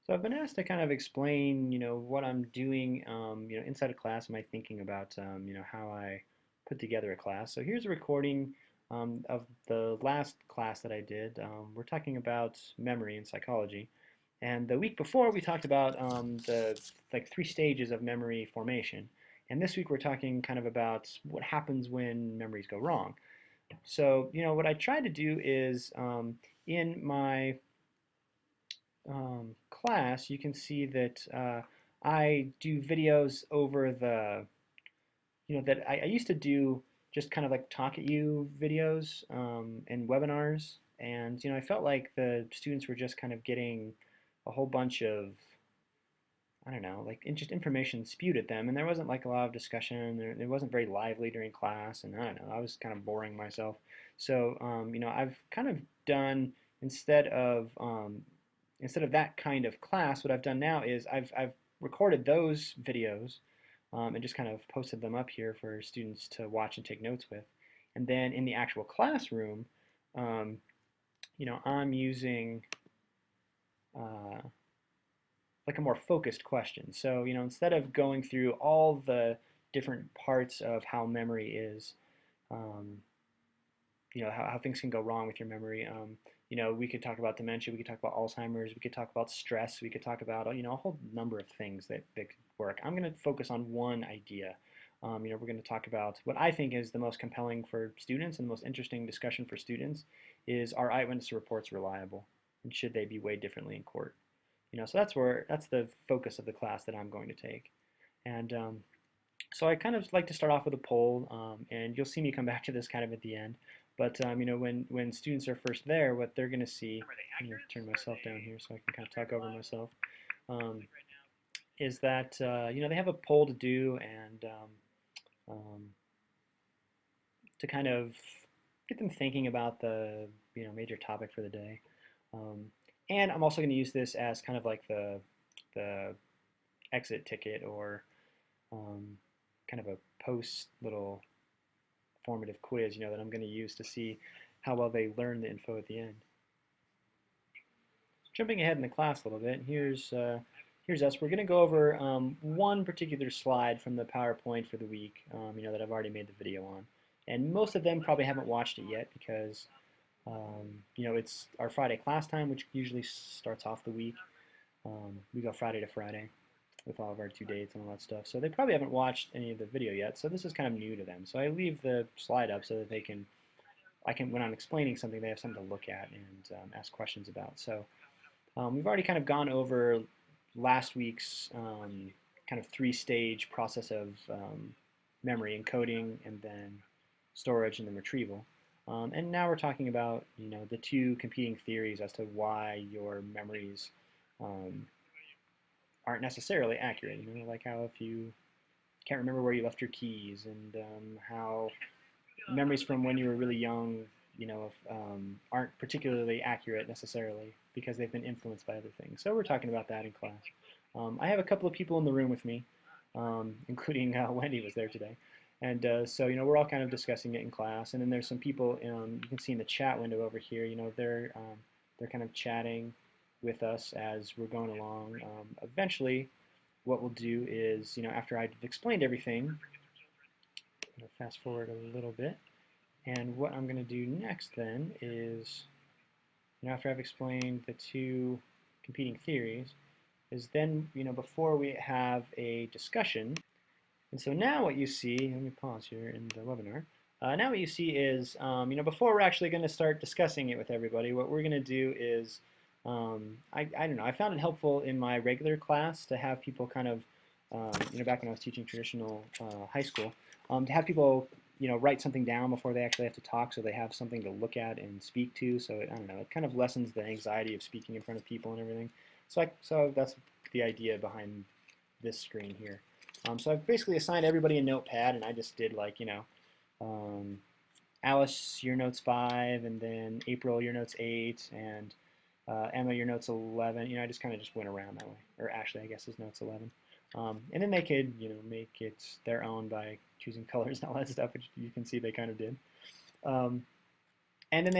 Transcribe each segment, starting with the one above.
So I've been asked to kind of explain, what I'm doing, inside a class, my thinking about, how I put together a class. So here's a recording of the last class that I did. We're talking about memory and psychology. And the week before, we talked about the like three stages of memory formation. And this week, we're talking kind of about what happens when memories go wrong. So, what I tried to do is in my class, you can see that I do videos over that I used to do just kind of like talk at you videos and webinars. And, I felt like the students were just kind of getting a whole bunch of, I don't know, like just information spewed at them. And there wasn't like a lot of discussion. It wasn't very lively during class. And I don't know, I was kind of boring myself. So, I've kind of done, instead of instead of that kind of class, what I've done now is I've recorded those videos and just kind of posted them up here for students to watch and take notes with. And then in the actual classroom, um, I'm using uh, like a more focused question. So, instead of going through all the different parts of how memory is, um, how things can go wrong with your memory. We could talk about dementia, we could talk about Alzheimer's, we could talk about stress, we could talk about, a whole number of things that could work. I'm going to focus on one idea. We're going to talk about what I think is the most compelling for students and the most interesting discussion for students is, are eyewitness reports reliable? And should they be weighed differently in court? So that's the focus of the class that I'm going to take. And so I kind of like to start off with a poll, and you'll see me come back to this kind of at the end. But when students are first there, what they're going to see, I'm going to turn myself down here so I can kind of talk over myself, um, is that they have a poll to do and to kind of get them thinking about the major topic for the day. Um, and I'm also going to use this as kind of like the exit ticket or um, kind of a post little formative quiz, that I'm going to use to see how well they learn the info at the end. Jumping ahead in the class a little bit, here's us. We're going to go over one particular slide from the PowerPoint for the week, that I've already made the video on. And most of them probably haven't watched it yet because, it's our Friday class time, which usually starts off the week. We go Friday to Friday with all of our due dates and all that stuff. So they probably haven't watched any of the video yet. So this is kind of new to them. So I leave the slide up so that when I'm explaining something, they have something to look at and ask questions about. So we've already kind of gone over last week's kind of three-stage process of memory encoding and then storage and then retrieval. And now we're talking about the two competing theories as to why your memories um, aren't necessarily accurate. Like how if you can't remember where you left your keys, and how memories from when you were really young, aren't particularly accurate necessarily because they've been influenced by other things. So we're talking about that in class. I have a couple of people in the room with me, including Wendy was there today. And so, we're all kind of discussing it in class. And then there's some people, you can see in the chat window over here, they're kind of chatting with us as we're going along. Eventually, what we'll do is, after I've explained everything, I'm going to fast forward a little bit. And what I'm going to do next then is, after I've explained the two competing theories, is then, before we have a discussion, and so now what you see, let me pause here in the webinar, now what you see is, before we're actually going to start discussing it with everybody, what we're going to do is, I don't know, I found it helpful in my regular class to have people kind of, back when I was teaching traditional high school, to have people, write something down before they actually have to talk so they have something to look at and speak to. So, I don't know, it kind of lessens the anxiety of speaking in front of people and everything. So that's the idea behind this screen here. So I've basically assigned everybody a notepad, and I just did like, um, Alice, your note's 5, and then April, your note's 8, and Emma, your note's 11. I just kind of just went around that way. Or Ashley, I guess his note's 11. And then they could, make it their own by choosing colors and all that stuff, which you can see they kind of did. And then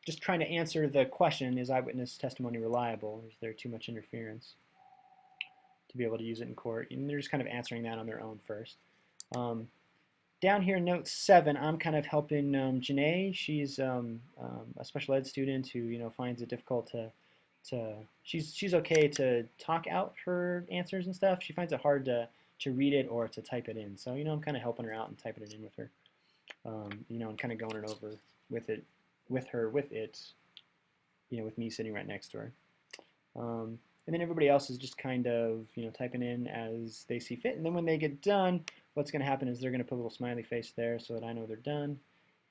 just trying to answer the question, is eyewitness testimony reliable? Is there too much interference to be able to use it in court? And they're just kind of answering that on their own first. Down here in note 7, I'm kind of helping Janae. She's a special ed student who finds it difficult to she's okay to talk out her answers and stuff. She finds it hard to read it or to type it in. So I'm kind of helping her out and typing it in with her. And kind of going it over with me sitting right next to her. And then everybody else is just kind of typing in as they see fit. And then when they get done, what's going to happen is they're going to put a little smiley face there so that I know they're done.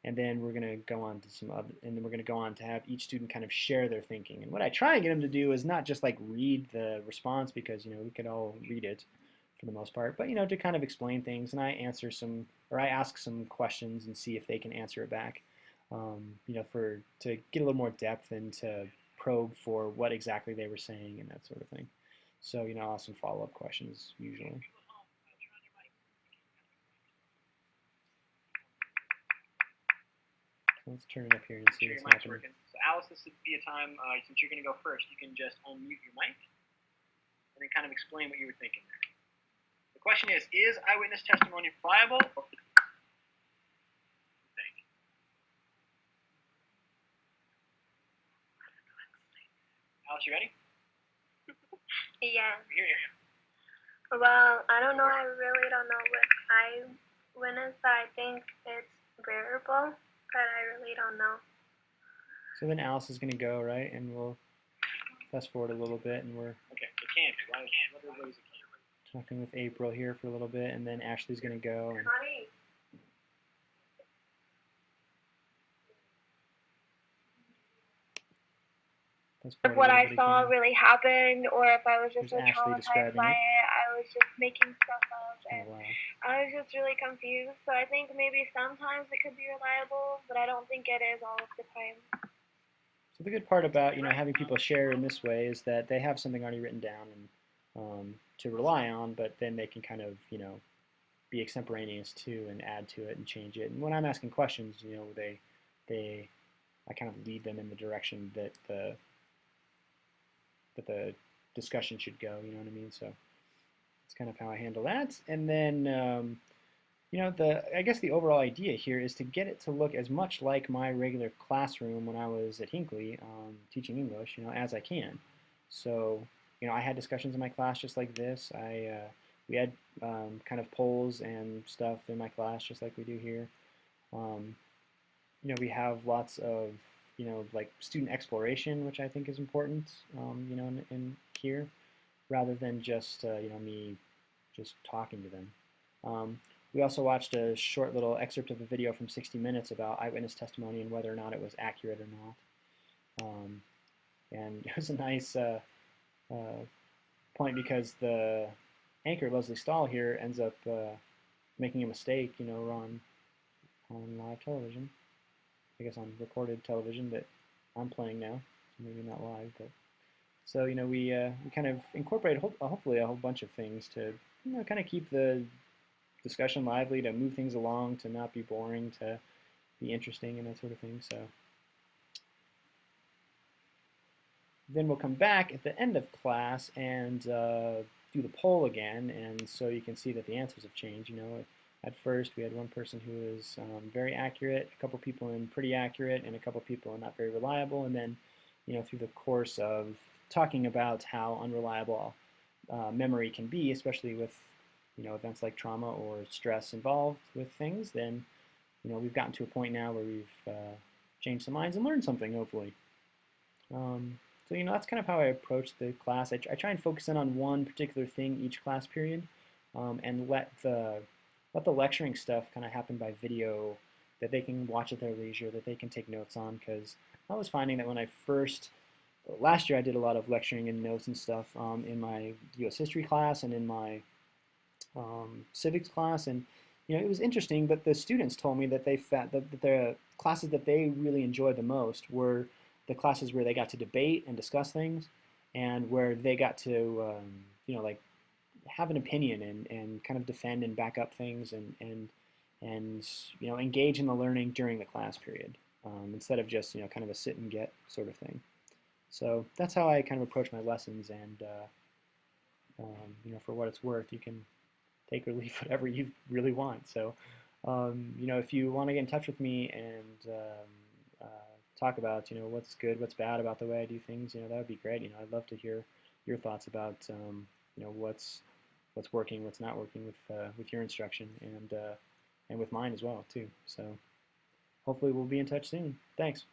And then we're going to go on to to have each student kind of share their thinking. And what I try and get them to do is not just like read the response, because we could all read it for the most part, but to kind of explain things, and I ask some questions and see if they can answer it back. To get a little more depth and to probe for what exactly they were saying and that sort of thing. So I'll ask some follow-up questions usually. Let's turn it up here and see what's happening. So Alice, this would be a time, since you're going to go first, you can just unmute your mic and then kind of explain what you were thinking there. The question is eyewitness testimony reliable? Alice, you ready? Yeah. Here. Well, I don't know. I really don't know what eyewitness, but I think it's variable. But I really don't know. So then Alice is going to go, right? And we'll fast forward a little bit, and we're talking with April here for a little bit, and then Ashley's going to go. And if what I saw really happened, or if I was just so traumatized by it, I was just making stuff up, and I was just really confused. So I think maybe sometimes it could be reliable, but I don't think it is all of the time. So the good part about having people share in this way is that they have something already written down and to rely on, but then they can kind of be extemporaneous too and add to it and change it. And when I'm asking questions, I kind of lead them in the direction that the discussion should go. You know what I mean? So that's kind of how I handle that. And then I guess the overall idea here is to get it to look as much like my regular classroom when I was at Hinckley teaching English, as I can. So, I had discussions in my class just like this. We had kind of polls and stuff in my class just like we do here. We have lots of, like student exploration, which I think is important, in here, rather than just, me just talking to them. We also watched a short little excerpt of a video from 60 Minutes about eyewitness testimony and whether or not it was accurate or not. And it was a nice point, because the anchor, Leslie Stahl, here ends up making a mistake, on live television. I guess on recorded television that I'm playing now, so maybe not live, but so we kind of incorporate hopefully a whole bunch of things to kind of keep the discussion lively, to move things along, to not be boring, to be interesting and that sort of thing. So then we'll come back at the end of class and do the poll again, and so you can see that the answers have changed. At first we had one person who was very accurate, a couple people in pretty accurate, and a couple people in not very reliable, and then through the course of talking about how unreliable memory can be, especially with events like trauma or stress involved with things, then we've gotten to a point now where we've changed some minds and learned something, hopefully. So that's kind of how I approach the class. I try and focus in on one particular thing each class period, and let the lecturing stuff kind of happen by video, that they can watch at their leisure, that they can take notes on, because I was finding that when last year I did a lot of lecturing and notes and stuff in my U.S. history class and in my civics class, and it was interesting, but the students told me that that the classes that they really enjoyed the most were the classes where they got to debate and discuss things, and where they got to like have an opinion and kind of defend and back up things and engage in the learning during the class period. instead of just kind of a sit and get sort of thing. So that's how I kind of approach my lessons, and for what it's worth, you can take or leave whatever you really want. So if you want to get in touch with me and talk about what's good, what's bad about the way I do things, that would be great. I'd love to hear your thoughts about what's working, what's not working with your instruction, and with mine as well too. So hopefully we'll be in touch soon. Thanks.